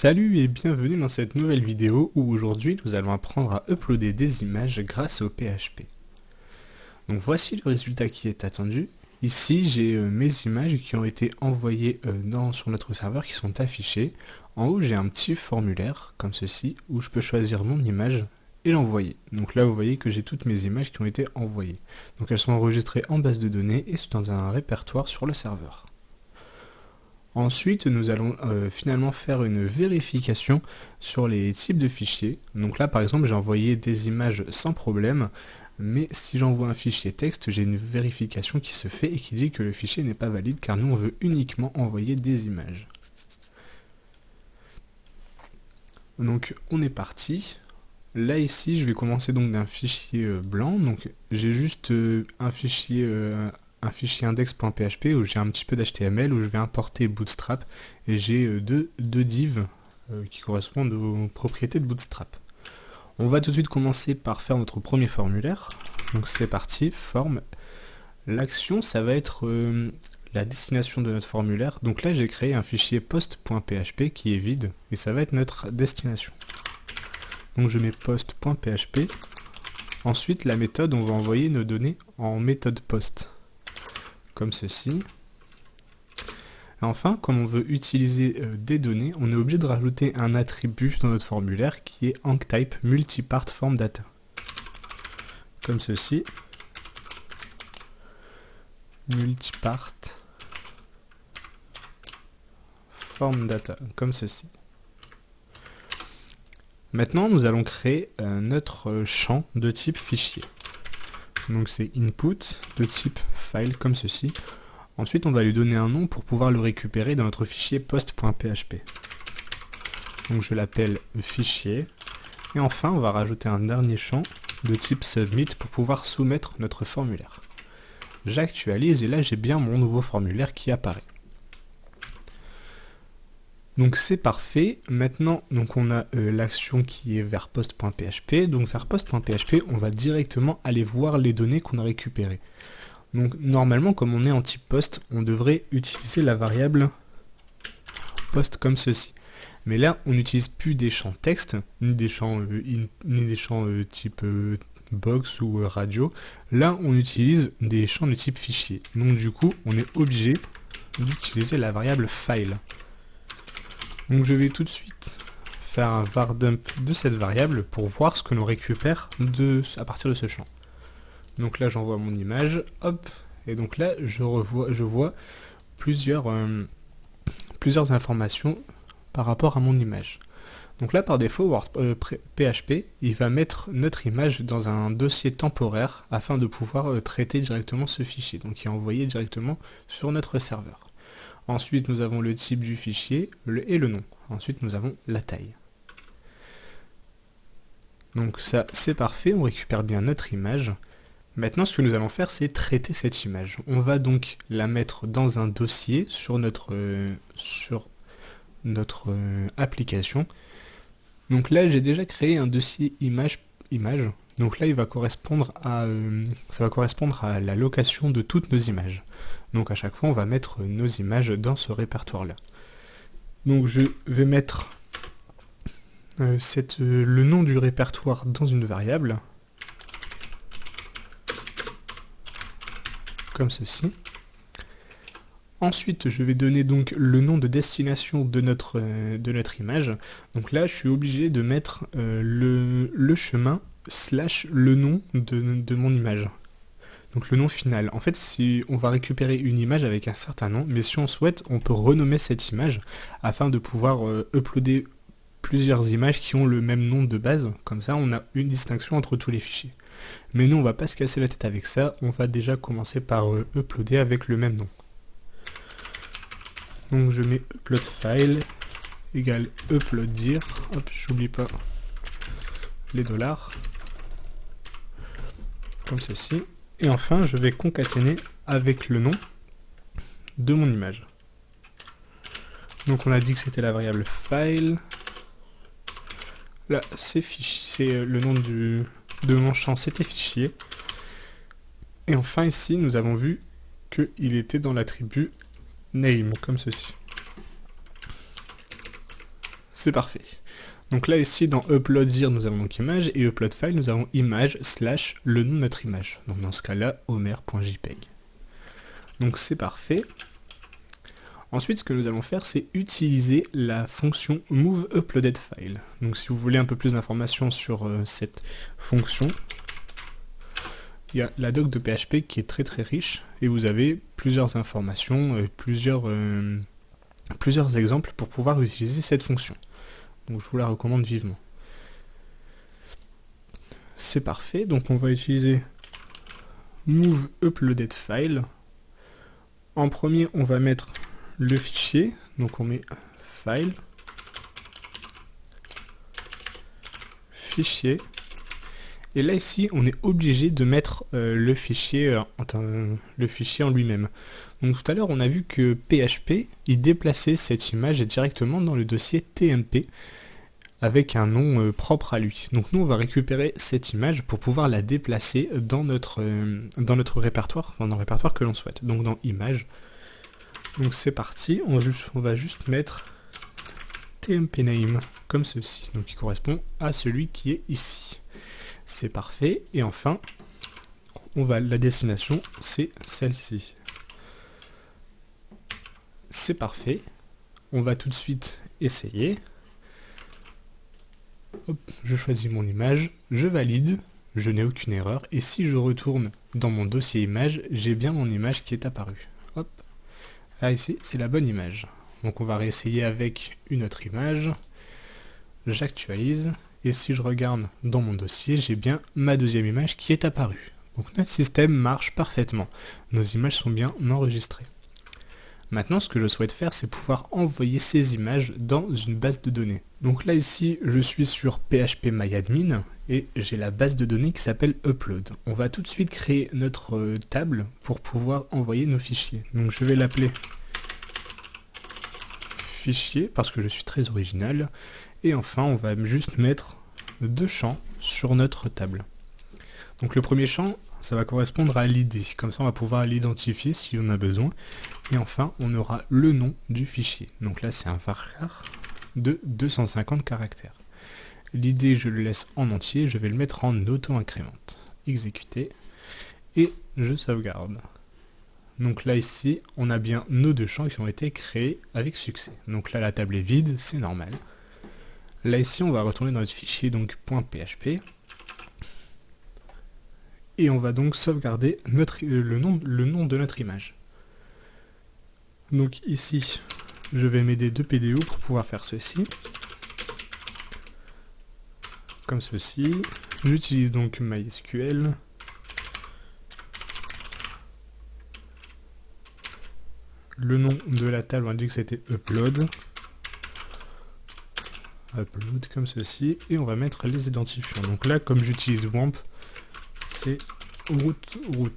Salut et bienvenue dans cette nouvelle vidéo où aujourd'hui nous allons apprendre à uploader des images grâce au PHP. Donc voici le résultat qui est attendu. Ici j'ai mes images qui ont été envoyées sur notre serveur qui sont affichées. En haut j'ai un petit formulaire comme ceci où je peux choisir mon image et l'envoyer. Donc là vous voyez que j'ai toutes mes images qui ont été envoyées. Donc elles sont enregistrées en base de données et sont dans un répertoire sur le serveur. Ensuite, nous allons finalement faire une vérification sur les types de fichiers. Donc là, par exemple, j'ai envoyé des images sans problème, mais si j'envoie un fichier texte, j'ai une vérification qui se fait et qui dit que le fichier n'est pas valide, car nous, on veut uniquement envoyer des images. Donc, on est parti. Là, ici, je vais commencer donc d'un fichier blanc. Donc, j'ai juste un fichier index.php où j'ai un petit peu d'HTML, où je vais importer Bootstrap et j'ai deux divs qui correspondent aux propriétés de Bootstrap. On va tout de suite commencer par faire notre premier formulaire. Donc c'est parti, forme. L'action, ça va être la destination de notre formulaire. Donc là, j'ai créé un fichier post.php qui est vide et ça va être notre destination. Donc je mets post.php. Ensuite, la méthode, on va envoyer nos données en méthode post. Comme ceci. Et enfin, comme on veut utiliser des données, on est obligé de rajouter un attribut dans notre formulaire qui est anktype multipart form data. Comme ceci. Multipart form data. Comme ceci. Maintenant, nous allons créer notre champ de type fichier. Donc c'est input de type file comme ceci. Ensuite on va lui donner un nom pour pouvoir le récupérer dans notre fichier post.php. Donc je l'appelle fichier. Et enfin on va rajouter un dernier champ de type submit pour pouvoir soumettre notre formulaire. J'actualise et là j'ai bien mon nouveau formulaire qui apparaît. Donc c'est parfait. Maintenant donc on a l'action qui est vers post.php. Donc vers post.php, on va directement aller voir les données qu'on a récupérées. Donc normalement, comme on est en type post, on devrait utiliser la variable post comme ceci. Mais là, on n'utilise plus des champs texte, ni des champs type box ou radio. Là, on utilise des champs de type fichier. Donc du coup, on est obligé d'utiliser la variable file. Donc je vais tout de suite faire un var dump de cette variable pour voir ce que l'on récupère à partir de ce champ. Donc là j'envoie mon image, hop, et donc là je vois plusieurs informations par rapport à mon image. Donc là par défaut PHP il va mettre notre image dans un dossier temporaire afin de pouvoir traiter directement ce fichier, donc il est envoyé directement sur notre serveur. Ensuite, nous avons le type du fichier et le nom. Ensuite, nous avons la taille. Donc ça, c'est parfait, on récupère bien notre image. Maintenant, ce que nous allons faire, c'est traiter cette image. On va donc la mettre dans un dossier sur notre application. Donc là, j'ai déjà créé un dossier image. Donc là, ça va correspondre à la location de toutes nos images. Donc à chaque fois, on va mettre nos images dans ce répertoire-là. Donc je vais mettre le nom du répertoire dans une variable. Comme ceci. Ensuite, je vais donner donc le nom de destination de notre image. Donc là, je suis obligé de mettre le chemin / le nom de mon image. Donc le nom final. En fait, si on va récupérer une image avec un certain nom, mais si on souhaite, on peut renommer cette image afin de pouvoir uploader plusieurs images qui ont le même nom de base. Comme ça, on a une distinction entre tous les fichiers. Mais nous, on va pas se casser la tête avec ça. On va déjà commencer par uploader avec le même nom. Donc je mets upload file égale upload dir. Hop, j'oublie pas les dollars. Comme ceci. Et enfin, je vais concaténer avec le nom de mon image. Donc on a dit que c'était la variable file. Là, c'est le nom de mon champ, c'était fichier. Et enfin, ici, nous avons vu qu'il était dans l'attribut name, comme ceci. c'est parfait. Donc là ici dans upload dire nous avons donc image et upload file nous avons image slash le nom de notre image. Donc dans ce cas-là homer.jpg. Donc c'est parfait. Ensuite ce que nous allons faire c'est utiliser la fonction moveUploadedFile. Donc si vous voulez un peu plus d'informations sur cette fonction, il y a la doc de PHP qui est très très riche et vous avez plusieurs informations, plusieurs exemples pour pouvoir utiliser cette fonction. Donc je vous la recommande vivement. C'est parfait, donc on va utiliser moveUploadedFile. En premier, on va mettre le fichier, donc on met file, fichier, et là ici on est obligé de mettre le fichier en lui-même. Donc tout à l'heure on a vu que PHP il déplaçait cette image directement dans le dossier TMP avec un nom propre à lui. Donc nous on va récupérer cette image pour pouvoir la déplacer dans notre répertoire, enfin dans le répertoire que l'on souhaite. Donc dans image. Donc c'est parti, on va juste mettre TMP name comme ceci, donc qui correspond à celui qui est ici. C'est parfait, et enfin, la destination, c'est celle-ci. C'est parfait, on va tout de suite essayer. Hop, je choisis mon image, je valide, je n'ai aucune erreur, et si je retourne dans mon dossier image, j'ai bien mon image qui est apparue. Hop, là ici, c'est la bonne image. Donc on va réessayer avec une autre image, j'actualise, et si je regarde dans mon dossier, j'ai bien ma deuxième image qui est apparue. Donc notre système marche parfaitement, nos images sont bien enregistrées. Maintenant, ce que je souhaite faire, c'est pouvoir envoyer ces images dans une base de données. Donc là ici, je suis sur phpMyAdmin, et j'ai la base de données qui s'appelle upload. On va tout de suite créer notre table pour pouvoir envoyer nos fichiers. Donc je vais l'appeler fichier, parce que je suis très original. Et enfin, on va juste mettre deux champs sur notre table. Donc le premier champ, ça va correspondre à l'id. Comme ça, on va pouvoir l'identifier si on a besoin. Et enfin, on aura le nom du fichier. Donc là, c'est un varchar de 250 caractères. L'id, je le laisse en entier. Je vais le mettre en auto-incrémente. Exécuter. Et je sauvegarde. Donc là, ici, on a bien nos deux champs qui ont été créés avec succès. Donc là, la table est vide, c'est normal. Là ici on va retourner dans notre fichier donc .php et on va donc sauvegarder le nom de notre image. Donc ici je vais m'aider de PDO pour pouvoir faire ceci. Comme ceci. J'utilise donc MySQL. Le nom de la table on a dit que c'était upload. Upload comme ceci, et on va mettre les identifiants. Donc là, comme j'utilise WAMP, c'est root,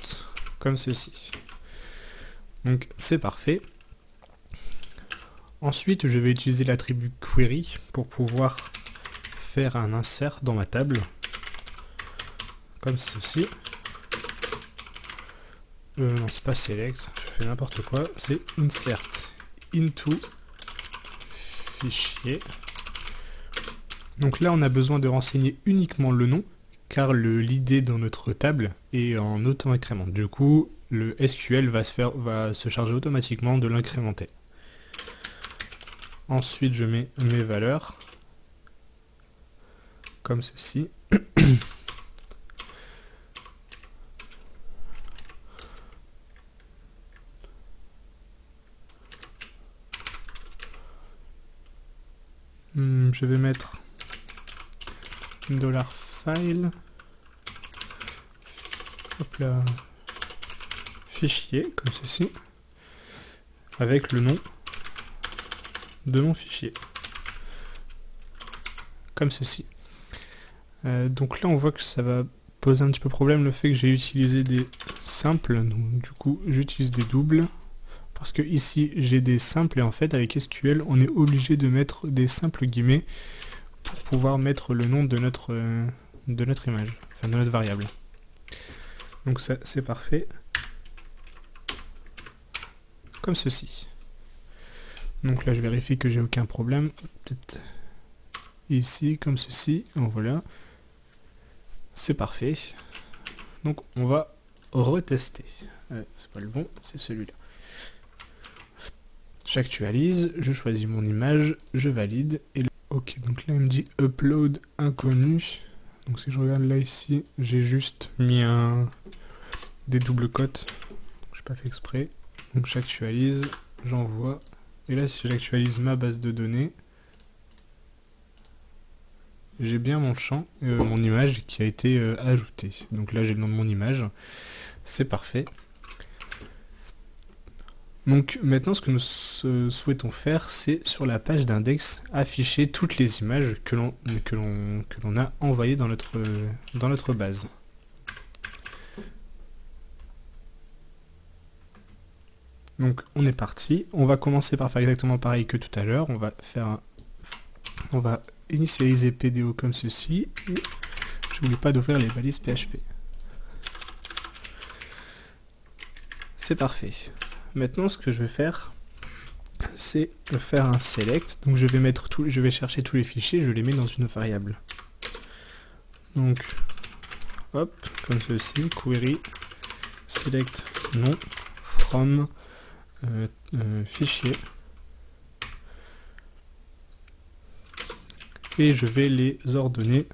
comme ceci. Donc c'est parfait. Ensuite, je vais utiliser l'attribut query pour pouvoir faire un insert dans ma table, comme ceci. Non, c'est pas select, je fais n'importe quoi, c'est insert into fichier. Donc là, on a besoin de renseigner uniquement le nom, car l'id dans notre table est en auto-incrément. Du coup, le SQL va se charger automatiquement de l'incrémenter. Ensuite, je mets mes valeurs, comme ceci. Je vais mettre $file, hop là, fichier, comme ceci, avec le nom de mon fichier, comme ceci. Donc là on voit que ça va poser un petit peu problème le fait que j'ai utilisé des simples, donc du coup j'utilise des doubles, parce que ici j'ai des simples et en fait avec SQL on est obligé de mettre des simples guillemets pour pouvoir mettre le nom de notre image, enfin de notre variable. Donc ça c'est parfait. Comme ceci. Donc là je vérifie que j'ai aucun problème. Peut-être ici, comme ceci, en voilà. C'est parfait. Donc on va retester. C'est pas le bon, c'est celui-là. J'actualise, je choisis mon image, je valide. Et ok, donc là il me dit upload inconnu. Donc si je regarde là ici, j'ai juste mis des doubles cotes. J'ai pas fait exprès. Donc j'actualise, j'envoie. Et là si j'actualise ma base de données, j'ai bien mon champ, mon image qui a été ajoutée. Donc là j'ai le nom de mon image. C'est parfait. Donc maintenant ce que nous souhaitons faire, c'est sur la page d'index afficher toutes les images que l'on a envoyées dans notre base. Donc on est parti. On va commencer par faire exactement pareil que tout à l'heure. On va initialiser PDO comme ceci. Et je n'oublie pas d'ouvrir les balises PHP. C'est parfait. Maintenant, ce que je vais faire, c'est faire un select. Donc je vais chercher tous les fichiers, je les mets dans une variable. Donc, hop, comme ceci, query select nom from fichier. Et je vais les ordonner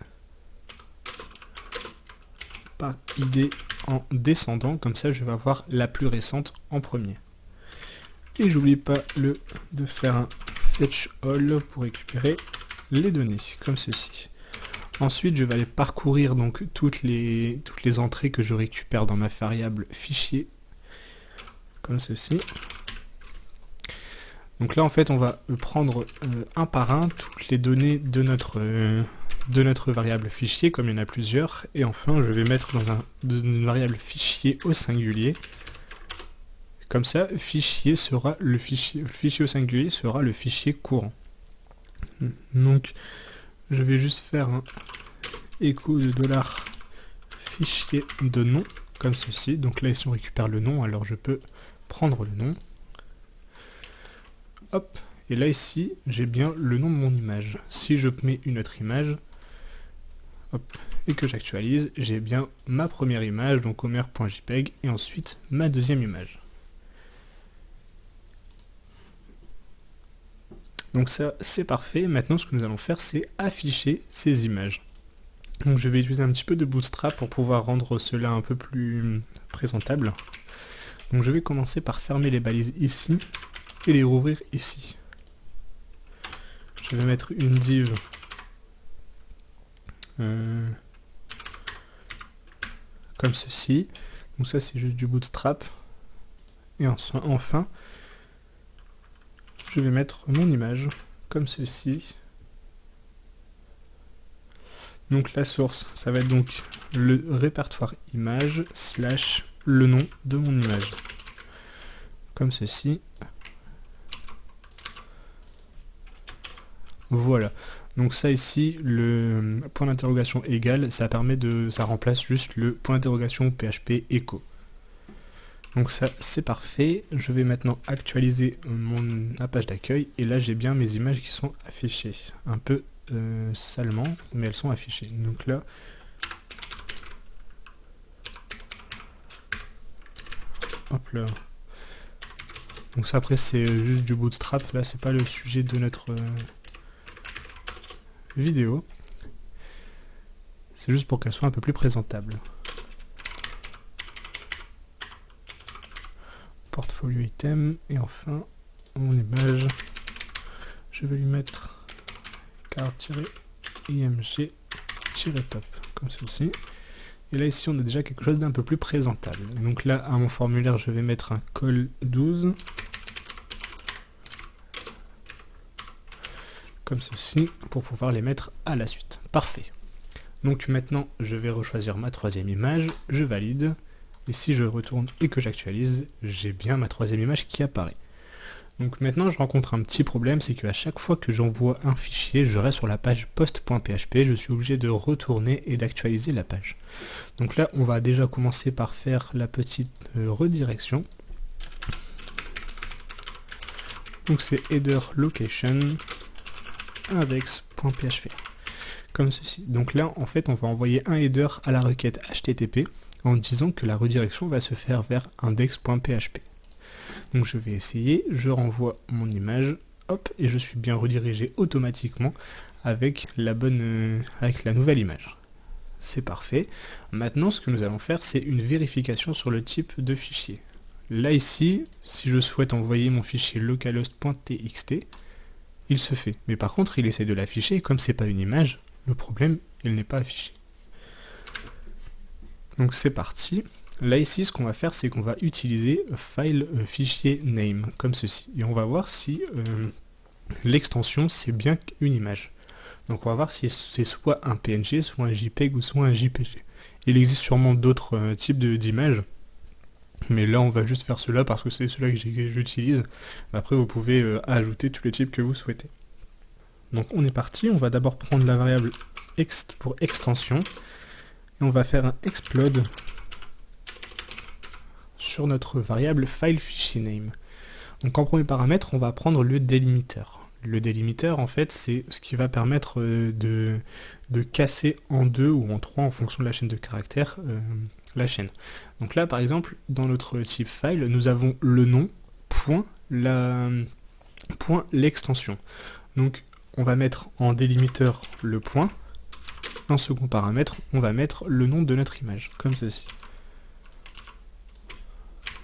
par ID en descendant, comme ça je vais avoir la plus récente en premier. Et j'oublie pas de faire un fetch all pour récupérer les données, comme ceci. Ensuite, je vais aller parcourir donc toutes les entrées que je récupère dans ma variable fichier, comme ceci. Donc là, en fait, on va prendre un par un toutes les données de notre variable fichier, comme il y en a plusieurs. Et enfin, je vais mettre dans une variable fichier au singulier. Comme ça, fichier au singulier sera le fichier courant. Donc, je vais juste faire un écho de $fichier de nom, comme ceci. Donc là, si on récupère le nom, alors je peux prendre le nom. Hop, et là ici, j'ai bien le nom de mon image. Si je mets une autre image, hop, et que j'actualise, j'ai bien ma première image, donc homer.jpg, et ensuite ma deuxième image. Donc ça, c'est parfait. Maintenant, ce que nous allons faire, c'est afficher ces images. Donc je vais utiliser un petit peu de Bootstrap pour pouvoir rendre cela un peu plus présentable. Donc je vais commencer par fermer les balises ici et les rouvrir ici. Je vais mettre une div comme ceci. Donc ça, c'est juste du Bootstrap. Et enfin, je vais mettre mon image comme ceci. Donc la source, ça va être donc le répertoire image / le nom de mon image. Comme ceci. Voilà. Donc ça ici, le point d'interrogation égal, ça remplace juste le point d'interrogation PHP echo. Donc ça, c'est parfait. Je vais maintenant actualiser ma page d'accueil. Et là, j'ai bien mes images qui sont affichées. Un peu salement, mais elles sont affichées. Donc là, hop là. Donc ça, après, c'est juste du Bootstrap. Là, c'est pas le sujet de notre vidéo. C'est juste pour qu'elle soit un peu plus présentable. Portfolio item, et enfin mon image, je vais lui mettre car-img-top comme ceci. Et là ici on a déjà quelque chose d'un peu plus présentable. Donc là à mon formulaire je vais mettre un col 12 comme ceci pour pouvoir les mettre à la suite. Parfait. Donc maintenant je vais rechoisir ma troisième image, je valide. Et si je retourne et que j'actualise, j'ai bien ma troisième image qui apparaît. Donc maintenant, je rencontre un petit problème, c'est qu'à chaque fois que j'envoie un fichier, je reste sur la page post.php, je suis obligé de retourner et d'actualiser la page. Donc là, on va déjà commencer par faire la petite redirection. Donc c'est header location index.php, comme ceci. Donc là, en fait, on va envoyer un header à la requête HTTP en disant que la redirection va se faire vers index.php. Donc je vais essayer, je renvoie mon image, hop, et je suis bien redirigé automatiquement avec la nouvelle image. C'est parfait. Maintenant, ce que nous allons faire, c'est une vérification sur le type de fichier. Là, ici, si je souhaite envoyer mon fichier localhost.txt, il se fait. Mais par contre, il essaie de l'afficher, et comme c'est pas une image, le problème, il n'est pas affiché. Donc c'est parti. Là, ici, ce qu'on va faire, c'est qu'on va utiliser file fichier name, comme ceci. Et on va voir si l'extension, c'est bien une image. Donc on va voir si c'est soit un PNG, soit un JPEG ou soit un JPG. Il existe sûrement d'autres types d'images, mais là on va juste faire cela parce que c'est cela que j'utilise. Après vous pouvez ajouter tous les types que vous souhaitez. Donc on est parti, on va d'abord prendre la variable ext pour extension, et on va faire un explode sur notre variable file fichier name. Donc en premier paramètre, on va prendre le délimiteur. Le délimiteur, en fait, c'est ce qui va permettre de casser en 2 ou en 3 en fonction de la chaîne de caractères la chaîne. Donc là, par exemple, dans notre type file, nous avons le nom, point l'extension. Donc on va mettre en délimiteur le point. En second paramètre, on va mettre le nom de notre image, comme ceci.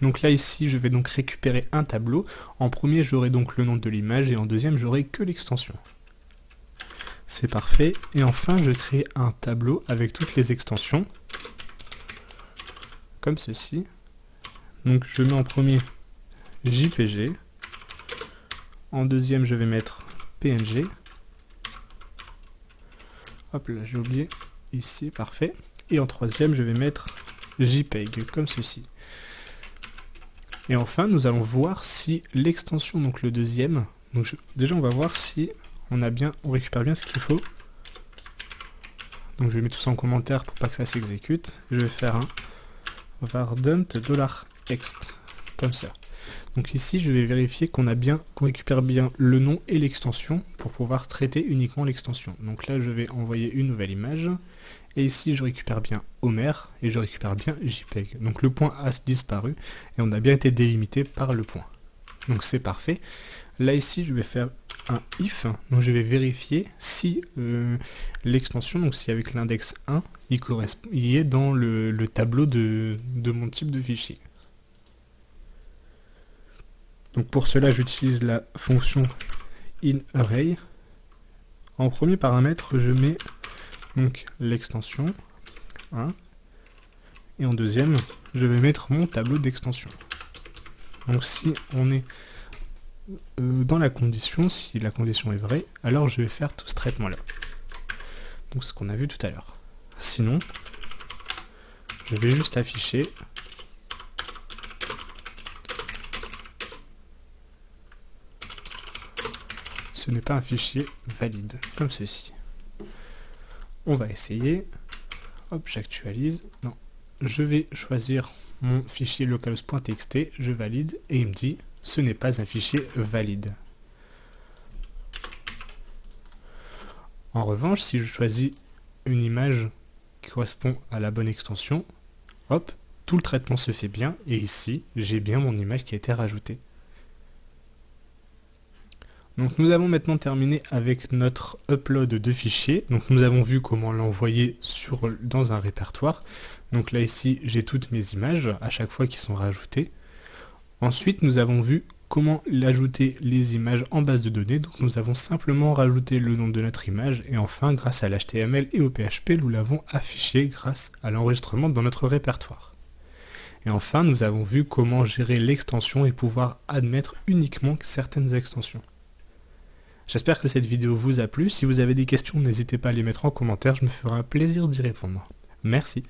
Donc là ici je vais donc récupérer un tableau. En premier j'aurai donc le nom de l'image et en deuxième j'aurai que l'extension. C'est parfait. Et enfin je crée un tableau avec toutes les extensions. Comme ceci. Donc je mets en premier JPG. En deuxième je vais mettre PNG. Hop là j'ai oublié. Ici, parfait. Et en troisième je vais mettre JPEG, comme ceci. Et enfin, nous allons voir si l'extension, donc le deuxième, donc déjà on va voir si on récupère bien ce qu'il faut. Donc je vais mettre tout ça en commentaire pour pas que ça s'exécute. Je vais faire un var_dump$ext, comme ça. Donc ici, je vais vérifier qu'on récupère bien le nom et l'extension pour pouvoir traiter uniquement l'extension. Donc là, je vais envoyer une nouvelle image. Et ici, je récupère bien Homer et je récupère bien JPEG. Donc le point a disparu et on a bien été délimité par le point. Donc c'est parfait. Là ici, je vais faire un if. Donc je vais vérifier si l'extension, donc si avec l'index 1, il est dans le tableau de mon type de fichier. Donc pour cela, j'utilise la fonction inArray. En premier paramètre, je mets donc l'extension 1 et en deuxième je vais mettre mon tableau d'extension. Donc si on est dans la condition, si la condition est vraie, alors je vais faire tout ce traitement là. Donc ce qu'on a vu tout à l'heure. Sinon je vais juste afficher ce n'est pas un fichier valide, comme ceci. On va essayer. Hop, j'actualise. Non, je vais choisir mon fichier localhost.txt, je valide et il me dit ce n'est pas un fichier valide. En revanche, si je choisis une image qui correspond à la bonne extension, hop, tout le traitement se fait bien et ici, j'ai bien mon image qui a été rajoutée. Donc nous avons maintenant terminé avec notre upload de fichiers. Donc nous avons vu comment l'envoyer dans un répertoire. Donc là ici j'ai toutes mes images à chaque fois qui sont rajoutées. Ensuite nous avons vu comment ajouter les images en base de données. Donc nous avons simplement rajouté le nom de notre image et enfin grâce à l'HTML et au PHP nous l'avons affiché grâce à l'enregistrement dans notre répertoire. Et enfin nous avons vu comment gérer l'extension et pouvoir admettre uniquement certaines extensions. J'espère que cette vidéo vous a plu. Si vous avez des questions, n'hésitez pas à les mettre en commentaire, je me ferai un plaisir d'y répondre. Merci.